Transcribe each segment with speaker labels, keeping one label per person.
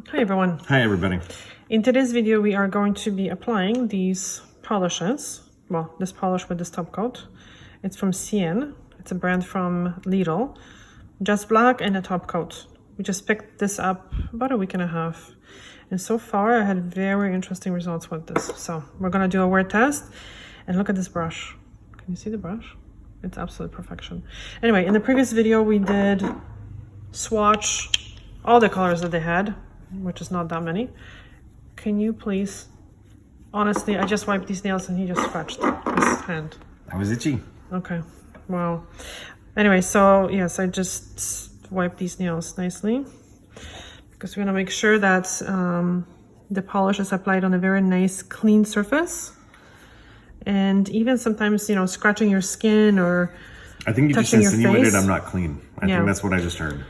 Speaker 1: Hi everyone.
Speaker 2: Hi everybody.
Speaker 1: In today's video we are going to be applying these polishes. Well, this polish with this top coat. It's from CIEN. It's a brand from Lidl. Just black and a top coat. We just picked this up about a week and a half. And so far I had very interesting results with this. So we're going to do a wear test. And look at this brush. Can you see the brush? It's absolute perfection. Anyway, in the previous video we did swatch all the colors that they had, which is not that many. Can you please, honestly, I just wiped these nails and he just scratched his hand.
Speaker 2: That was itchy.
Speaker 1: Okay, wow. Anyway, so yes, I just wiped these nails nicely because we're gonna make sure that the polish is applied on a very nice clean surface. And even sometimes, you know, scratching your skin or
Speaker 2: I think you just insinuated I'm not clean. I think that's what I just heard.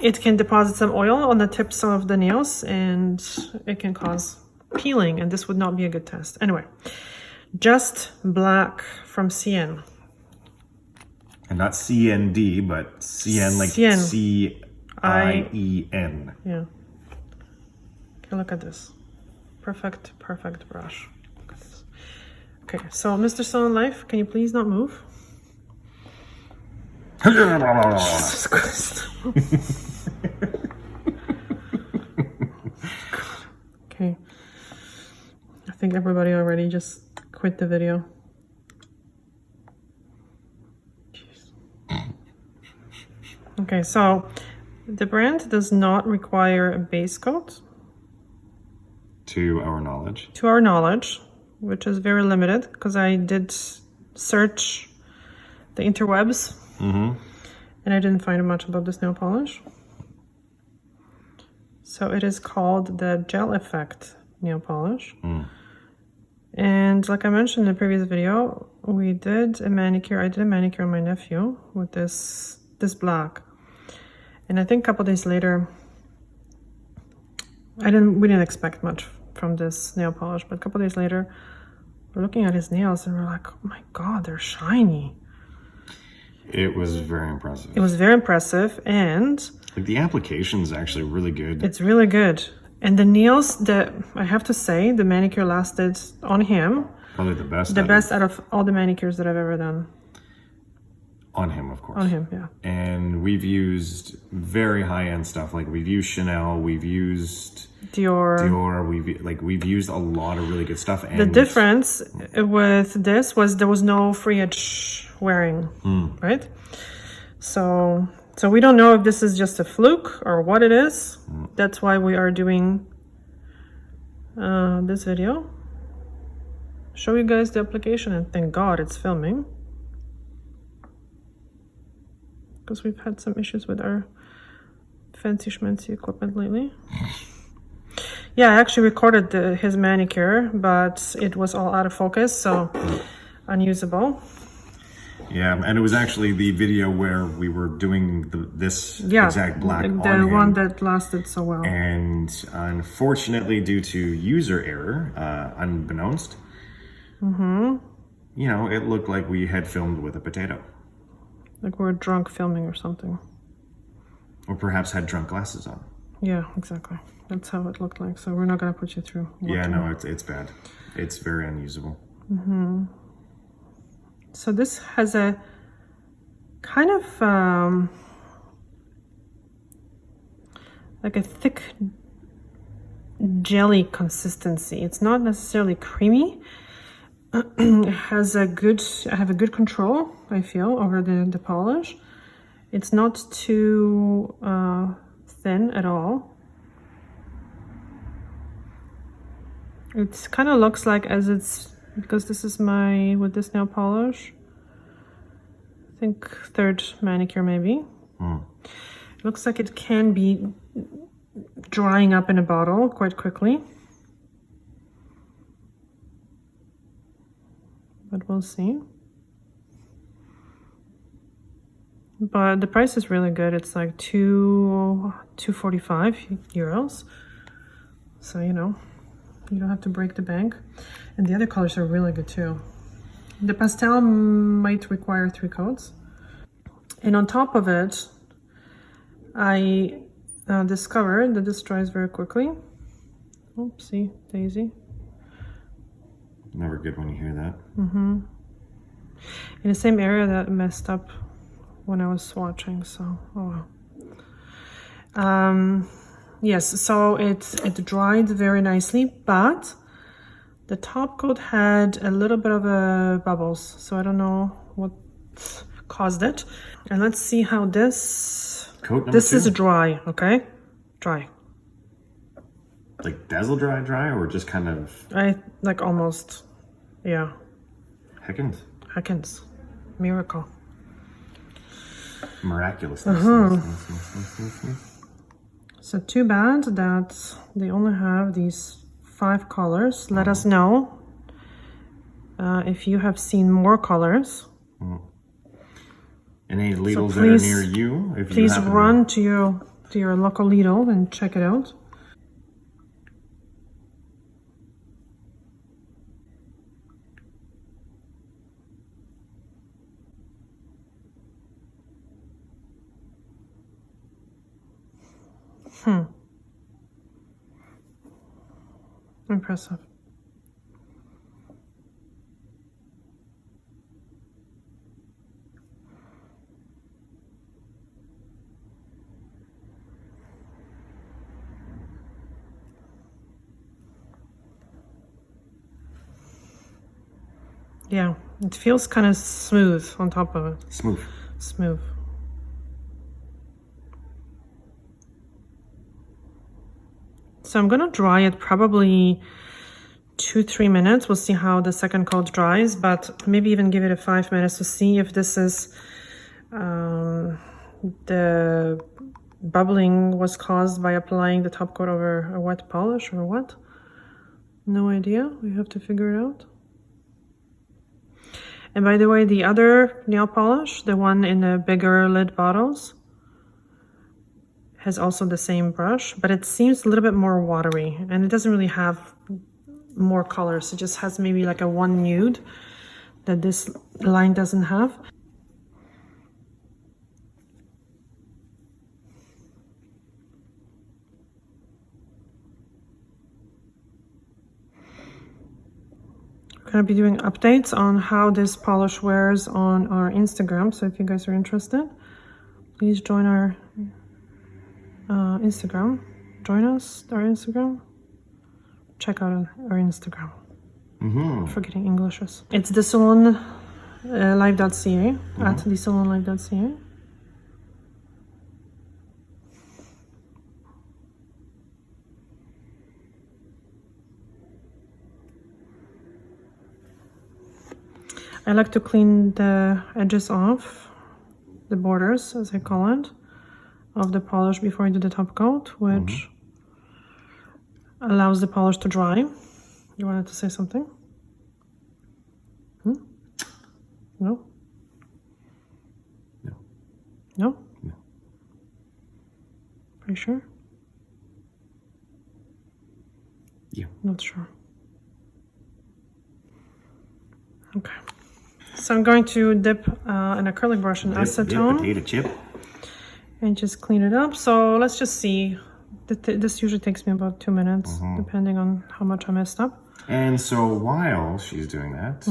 Speaker 1: It can deposit some oil on the tips of the nails and it can cause peeling, and this would not be a good test. Anyway, just black from CIEN.
Speaker 2: And not CND, but CIEN, like
Speaker 1: CIEN.
Speaker 2: C-I-E-N.
Speaker 1: Yeah. Okay, look at this. Perfect brush. Look at this. Okay, so Mr. Still in Life, can you please not move? Jesus Christ. Okay. I think everybody already just quit the video. Jeez. Okay, so the brand does not require a base coat.
Speaker 2: To our knowledge.
Speaker 1: To our knowledge, which is very limited because I did search the interwebs.
Speaker 2: Mm-hmm.
Speaker 1: And I didn't find much about this nail polish. So it is called the Gel Effect nail polish. And like I mentioned in the previous video, we did a manicure. I did a manicure on my nephew with this black. And I think a couple days later, we didn't expect much from this nail polish, but a couple days later, we're looking at his nails and we're like, oh my God, they're shiny.
Speaker 2: It was very impressive.
Speaker 1: It was very impressive, and
Speaker 2: like the application is actually really good.
Speaker 1: It's really good. And the nails, I have to say, the manicure lasted on him.
Speaker 2: Probably the best.
Speaker 1: The best out of all the manicures that I've ever done.
Speaker 2: On him, of course.
Speaker 1: On him, yeah.
Speaker 2: And we've used very high-end stuff. Like we've used Chanel, we've used Dior, we've used a lot of really good stuff. And
Speaker 1: the difference with this was there was no free edge wearing, right? So we don't know if this is just a fluke or what it is. That's why we are doing this video. Show you guys the application, and thank God it's filming. Because we've had some issues with our fancy schmancy equipment lately. Yeah, I actually recorded his manicure, but it was all out of focus, so unusable.
Speaker 2: Yeah, and it was actually the video where we were doing this exact black on him.
Speaker 1: The one that lasted so well.
Speaker 2: And unfortunately, due to user error, unbeknownst, you know, it looked like we had filmed with a potato.
Speaker 1: Like we were drunk filming or something.
Speaker 2: Or perhaps had drunk glasses on.
Speaker 1: Yeah, exactly. That's how it looked like. So we're not going to put you through.
Speaker 2: Yeah, no, it's bad. It's very unusable.
Speaker 1: So this has a kind of like a thick jelly consistency. It's not necessarily creamy. It has I have a good control, I feel, over the polish. It's not too thin at all. It kind of looks like, because this is with this nail polish, I think third manicure maybe. It looks like it can be drying up in a bottle quite quickly. But we'll see. But the price is really good. It's like €245. So, you know, you don't have to break the bank. And the other colors are really good too. The pastel might require 3 coats. And on top of it, I discovered that this dries very quickly. Oopsie daisy.
Speaker 2: Never good when you hear that.
Speaker 1: In the same area that messed up when I was swatching, so oh well. Yes, so it dried very nicely, but the top coat had a little bit of bubbles, so I don't know what caused it. And let's see how this
Speaker 2: Coat number
Speaker 1: this
Speaker 2: 2?
Speaker 1: is dry, okay? Dry.
Speaker 2: Like dazzle dry, or just kind of
Speaker 1: I like almost, yeah.
Speaker 2: heckins?
Speaker 1: Heckins. Miracle.
Speaker 2: Miraculous.
Speaker 1: So too bad that they only have these 5 colors. Let us know if you have seen more colors.
Speaker 2: Any Lidls
Speaker 1: So
Speaker 2: that are
Speaker 1: please-
Speaker 2: near you? If
Speaker 1: Please
Speaker 2: you happen
Speaker 1: run to your local Lidl and check it out. Impressive. Yeah, it feels kind of smooth on top of it.
Speaker 2: Smooth.
Speaker 1: Smooth. So I'm gonna dry it probably 2-3 minutes. We'll see how the second coat dries, but maybe even give it a 5 minutes to see if this is the bubbling was caused by applying the top coat over a wet polish or what. No idea. We have to figure it out. And by the way, the other nail polish, the one in the bigger lid bottles, has also the same brush, but it seems a little bit more watery, and it doesn't really have more colors. It just has maybe like a one nude that this line doesn't have. We're gonna be doing updates on how this polish wears on our Instagram, so if you guys are interested, please join our Instagram. Join us, our Instagram. Check out our Instagram. Forgetting Englishes. It's thesalonlive.ca, at thesalonlive.ca. I like to clean the edges off, the borders, as I call it, of the polish before I do the top coat, which allows the polish to dry. You wanted to say something? No?
Speaker 2: No.
Speaker 1: No?
Speaker 2: No.
Speaker 1: Are you sure?
Speaker 2: Yeah.
Speaker 1: Not sure. Okay. So I'm going to dip an acrylic brush in acetone.
Speaker 2: Potato chip.
Speaker 1: And just clean it up. So let's just see. This usually takes me about 2 minutes, depending on how much I messed up.
Speaker 2: And so while she's doing that,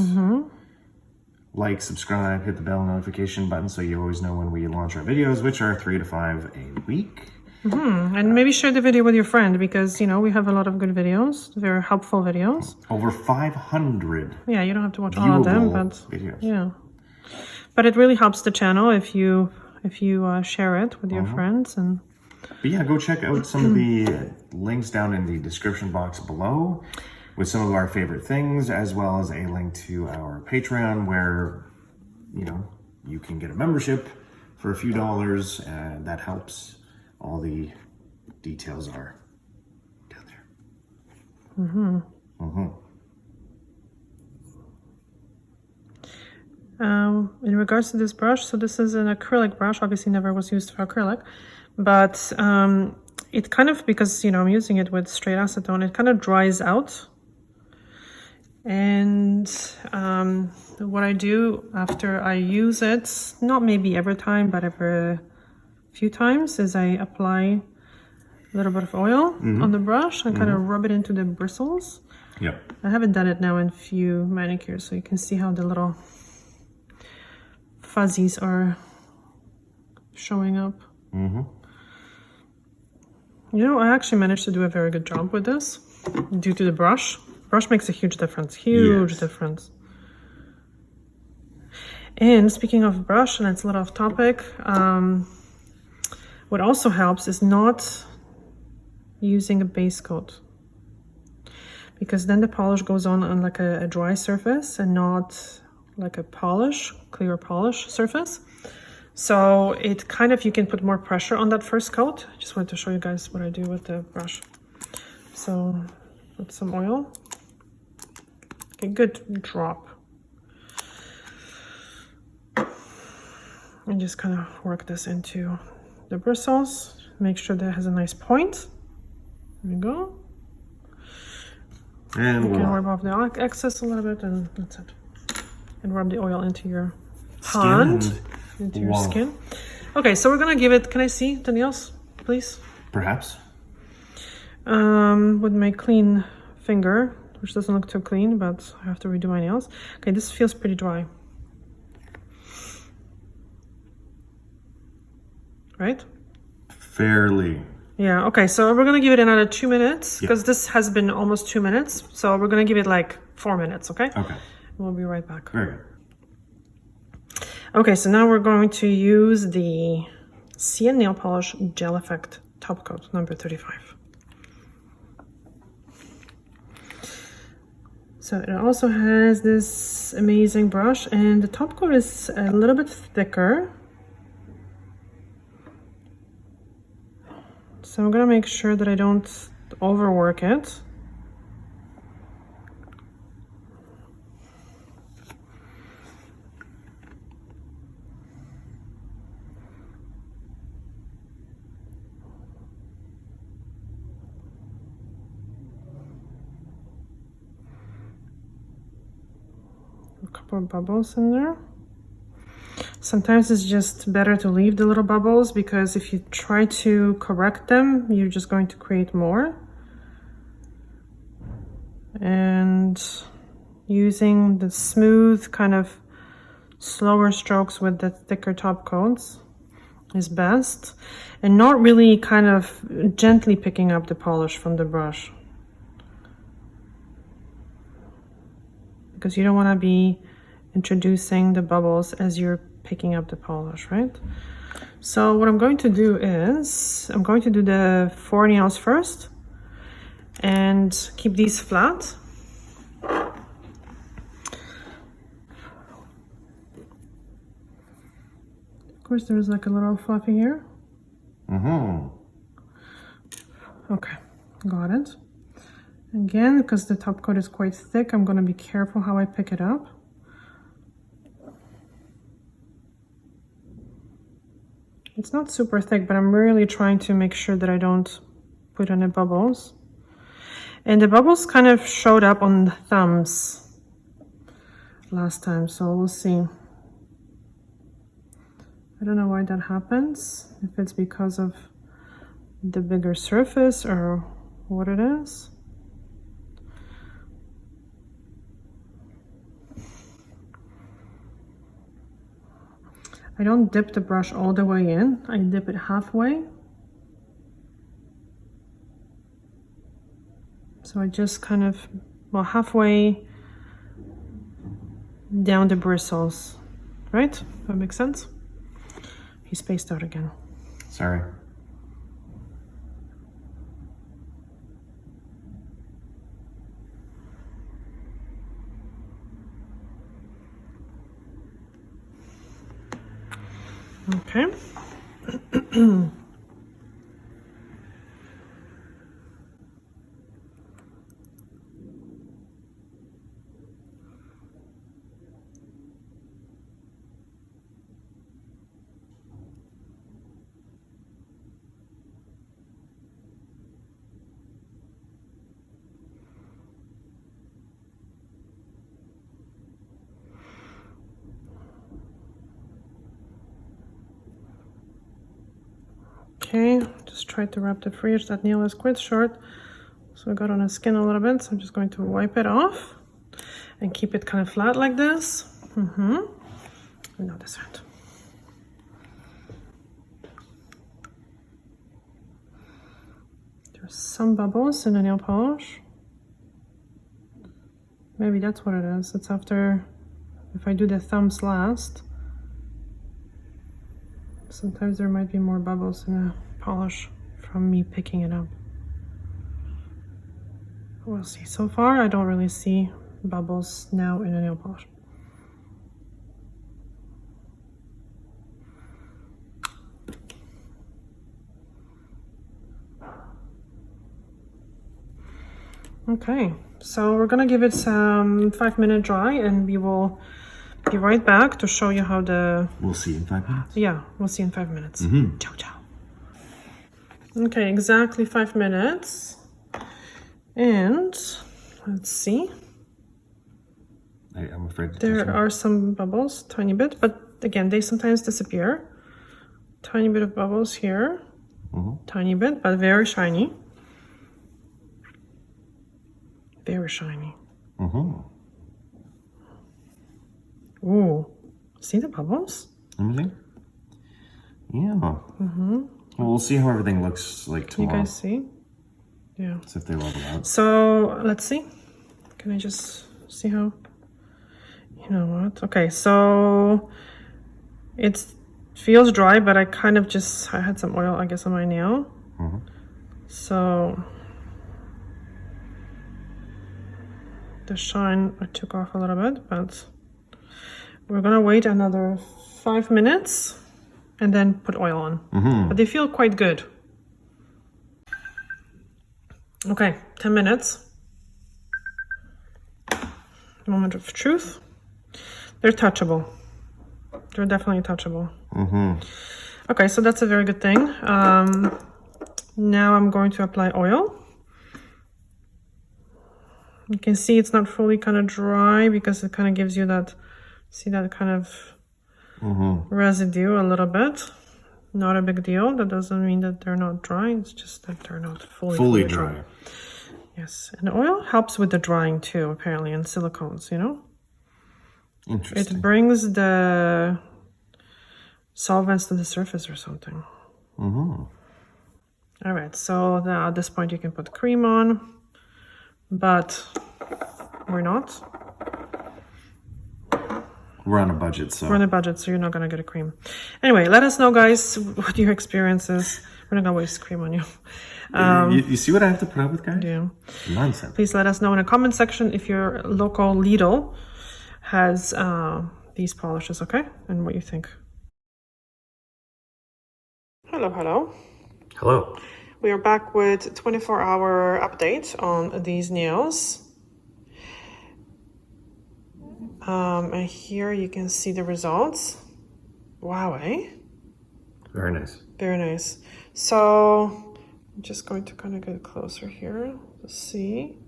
Speaker 2: like, subscribe, hit the bell notification button so you always know when we launch our videos, which are 3 to 5 a week.
Speaker 1: And maybe share the video with your friend, because, you know, we have a lot of good videos, very helpful videos.
Speaker 2: Over 500
Speaker 1: Yeah, you don't have to watch all of them,
Speaker 2: viewable
Speaker 1: but
Speaker 2: videos.
Speaker 1: yeah. But it really helps the channel if you share it with your friends. And
Speaker 2: But yeah, go check out some of the links down in the description box below with some of our favorite things, as well as a link to our Patreon where, you know, you can get a membership for a few dollars, and that helps. All the details are down there.
Speaker 1: in regards to this brush, so this is an acrylic brush, obviously never was used for acrylic, but it kind of, because, you know, I'm using it with straight acetone, it kind of dries out. And what I do after I use it, not maybe every time, but every few times, is I apply a little bit of oil on the brush and kind of rub it into the bristles.
Speaker 2: Yep.
Speaker 1: I haven't done it now in few manicures, so you can see how the little fuzzies are showing up. You know, I actually managed to do a very good job with this due to the brush. Brush makes a huge difference, huge difference. And speaking of brush, and it's a little off topic, what also helps is not using a base coat, because then the polish goes on like a dry surface and not like a polish, clear polish surface. So it kind of, you can put more pressure on that first coat. I just wanted to show you guys what I do with the brush. So put some oil. Okay, good drop. And just kind of work this into the bristles. Make sure that it has a nice point. There we go.
Speaker 2: And
Speaker 1: you can rub off the excess a little bit, and that's it. And rub the oil into your hand, into your skin. Okay, so we're gonna give it, can I see the nails, please?
Speaker 2: Perhaps.
Speaker 1: With my clean finger, which doesn't look too clean, but I have to redo my nails. Okay, this feels pretty dry. Right?
Speaker 2: Fairly.
Speaker 1: Yeah, okay, so we're gonna give it another 2 minutes, because this has been almost 2 minutes. So we're gonna give it like 4 minutes, okay?
Speaker 2: Okay.
Speaker 1: We'll be right back.
Speaker 2: Very good.
Speaker 1: Okay, so now we're going to use the CIEN Nail Polish Gel Effect Top Coat number 35. So it also has this amazing brush, and the top coat is a little bit thicker. So I'm gonna make sure that I don't overwork it. A couple of bubbles in there. Sometimes it's just better to leave the little bubbles, because if you try to correct them, you're just going to create more. And using the smooth, kind of slower strokes with the thicker top coats is best. And not really kind of gently picking up the polish from the brush, because you don't want to be introducing the bubbles as you're picking up the polish, right? So what I'm going to do is I'm going to do the 4 nails first and keep these flat. Of course, there's like a little fluffy here. Okay, got it. Again, because the top coat is quite thick, I'm going to be careful how I pick it up. It's not super thick, but I'm really trying to make sure that I don't put any bubbles. And the bubbles kind of showed up on the thumbs last time, so we'll see. I don't know why that happens, if it's because of the bigger surface or what it is. I don't dip the brush all the way in, I dip it halfway. So I just kind of, well, halfway down the bristles, right? That makes sense? He spaced out again.
Speaker 2: Sorry.
Speaker 1: Okay. Okay, just just tried to wrap the fringe. That nail is quite short, so I got on the skin a little bit. So I'm just going to wipe it off and keep it kind of flat like this. And now this end. There's some bubbles in the nail polish. Maybe that's what it is. It's after, if I do the thumbs last, sometimes there might be more bubbles in the polish from me picking it up. We'll see. So far, I don't really see bubbles now in the nail polish. Okay, so we're gonna give it some 5-minute dry, and we will be right back to show you how the...
Speaker 2: We'll see in 5 minutes.
Speaker 1: Yeah, we'll see in 5 minutes. Ciao, ciao. Okay, exactly 5 minutes. And let's see.
Speaker 2: I'm afraid to
Speaker 1: There are some bubbles, tiny bit, but again, they sometimes disappear. Tiny bit of bubbles here. Tiny bit, but very shiny. Very shiny. Ooh, see the bubbles?
Speaker 2: Let me see. Yeah. Well, we'll see how everything looks like tomorrow.
Speaker 1: You guys see? Yeah.
Speaker 2: See if they level out.
Speaker 1: So let's see. Can I just see how? You know what? Okay, so it feels dry, but I kind of I had some oil, I guess, on my nail. So the shine I took off a little bit, but we're gonna wait another 5 minutes and then put oil on. But they feel quite good. Okay, 10 minutes. Moment of truth. They're touchable. They're definitely touchable. Okay, so that's a very good thing. Now I'm going to apply oil. You can see it's not fully kind of dry because it kind of gives you that, see that kind of residue a little bit. Not a big deal. That doesn't mean that they're not dry. It's just that they're not fully dry. Yes, and oil helps with the drying too, apparently, in silicones, you know?
Speaker 2: Interesting.
Speaker 1: It brings the solvents to the surface or something. All right, so now at this point you can put cream on, but we're not.
Speaker 2: We're on a budget, so.
Speaker 1: We're on a budget, so you're not gonna get a cream. Anyway, let us know, guys, what your experience is. We're not gonna waste cream on you.
Speaker 2: You see what I have to put up with, guys?
Speaker 1: Yeah.
Speaker 2: Nonsense.
Speaker 1: Please let us know in the comment section if your local Lidl has these polishes, okay? And what you think. Hello, hello.
Speaker 2: Hello.
Speaker 1: We are back with 24-hour update on these nails. And here you can see the results. Wow, eh?
Speaker 2: Very nice.
Speaker 1: Very nice. So I'm just going to kind of get closer here to see.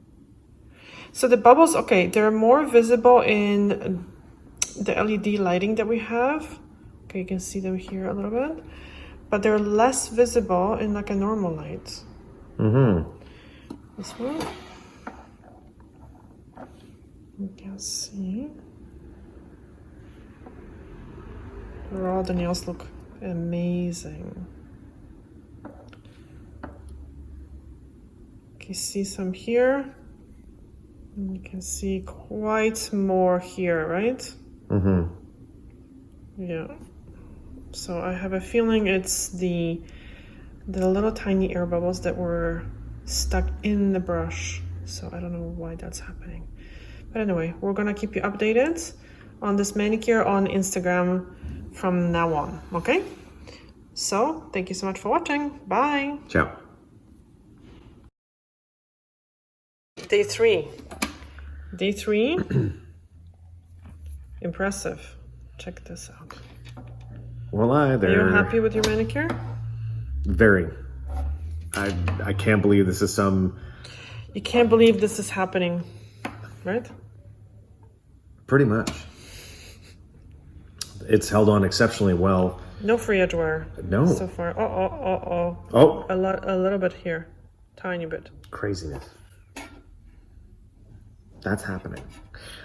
Speaker 1: So the bubbles, okay, they're more visible in the LED lighting that we have. Okay, you can see them here a little bit. But they're less visible in like a normal light. This one. You can see. All the nails look amazing. You can see some here. And you can see quite more here, right? Yeah. So I have a feeling it's the little tiny air bubbles that were stuck in the brush. So I don't know why that's happening. But anyway, we're gonna keep you updated on this manicure on Instagram from now on, okay? So thank you so much for watching. Bye.
Speaker 2: Ciao.
Speaker 1: Day three. Day three. Impressive. Check this out.
Speaker 2: Well,
Speaker 1: Are you happy with your manicure?
Speaker 2: Very. I can't believe this is some...
Speaker 1: You can't believe this is happening, right?
Speaker 2: Pretty much. It's held on exceptionally well.
Speaker 1: No free edge wear.
Speaker 2: No.
Speaker 1: So far. Oh.
Speaker 2: Oh.
Speaker 1: A little bit here. Tiny bit.
Speaker 2: Craziness. That's happening.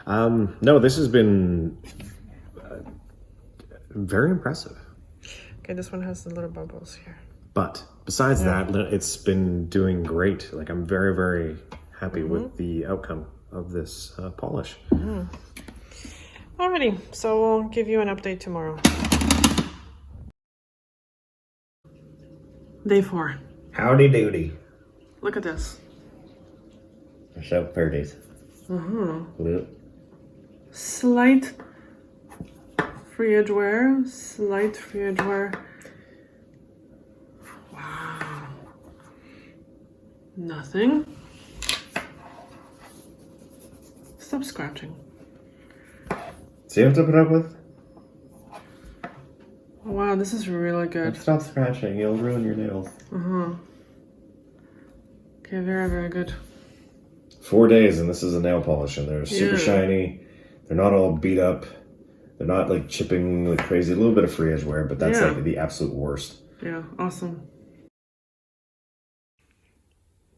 Speaker 2: No, this has been very impressive.
Speaker 1: Okay, this one has the little bubbles here.
Speaker 2: But besides that, it's been doing great. Like, I'm very, very happy with the outcome of this polish.
Speaker 1: Alrighty, so we'll give you an update tomorrow. Day 4.
Speaker 2: Howdy doody.
Speaker 1: Look at this.
Speaker 2: So pretty.
Speaker 1: Slight free edge wear. Slight free edge wear. Wow. Nothing. Stop scratching.
Speaker 2: See what I'm put up with?
Speaker 1: Wow, this is really good.
Speaker 2: Stop scratching, you'll ruin your nails.
Speaker 1: Okay, very, very good.
Speaker 2: 4 days and this is a nail polish and they're super shiny. They're not all beat up. They're not like chipping like crazy. A little bit of free edge wear, but that's like the absolute worst.
Speaker 1: Yeah, awesome.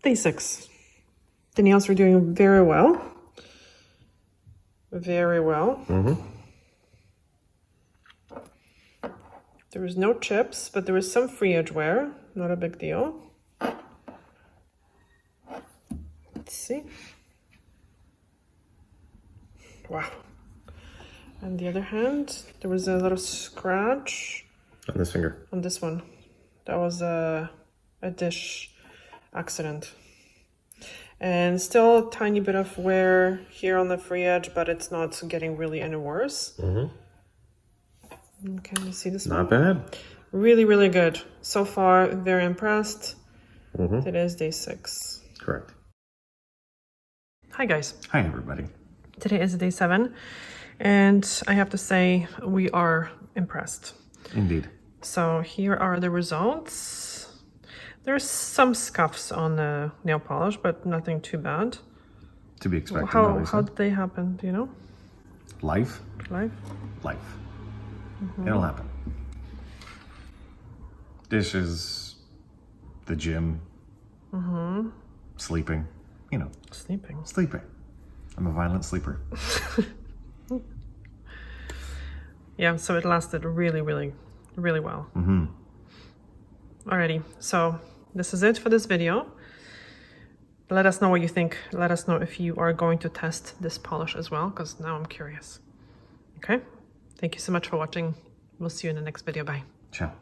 Speaker 1: Day 6. The nails are doing very well. Very well. There was no chips, but there was some free edge wear. Not a big deal. Let's see. Wow. On the other hand, there was a little scratch
Speaker 2: On this finger.
Speaker 1: on this one. That was a dish accident. And still a tiny bit of wear here on the free edge, but it's not getting really any worse. Can you see this one?
Speaker 2: Not bad.
Speaker 1: Really, really good. So far, very impressed. It is day 6.
Speaker 2: Correct.
Speaker 1: Hi, guys.
Speaker 2: Hi, everybody.
Speaker 1: Today is day 7, and I have to say we are impressed.
Speaker 2: Indeed.
Speaker 1: So here are the results. There's some scuffs on the nail polish, but nothing too bad.
Speaker 2: To be expected.
Speaker 1: How did they happen? Do you know?
Speaker 2: Life.
Speaker 1: Life?
Speaker 2: Life. It'll happen. Dishes. The gym. Sleeping. You know.
Speaker 1: Sleeping.
Speaker 2: Sleeping. I'm a violent sleeper.
Speaker 1: Yeah, so it lasted really, really, really well. Alrighty, so this is it for this video. Let us know what you think. Let us know if you are going to test this polish as well, because now I'm curious. Okay? Thank you so much for watching. We'll see you in the next video. Bye.
Speaker 2: Ciao.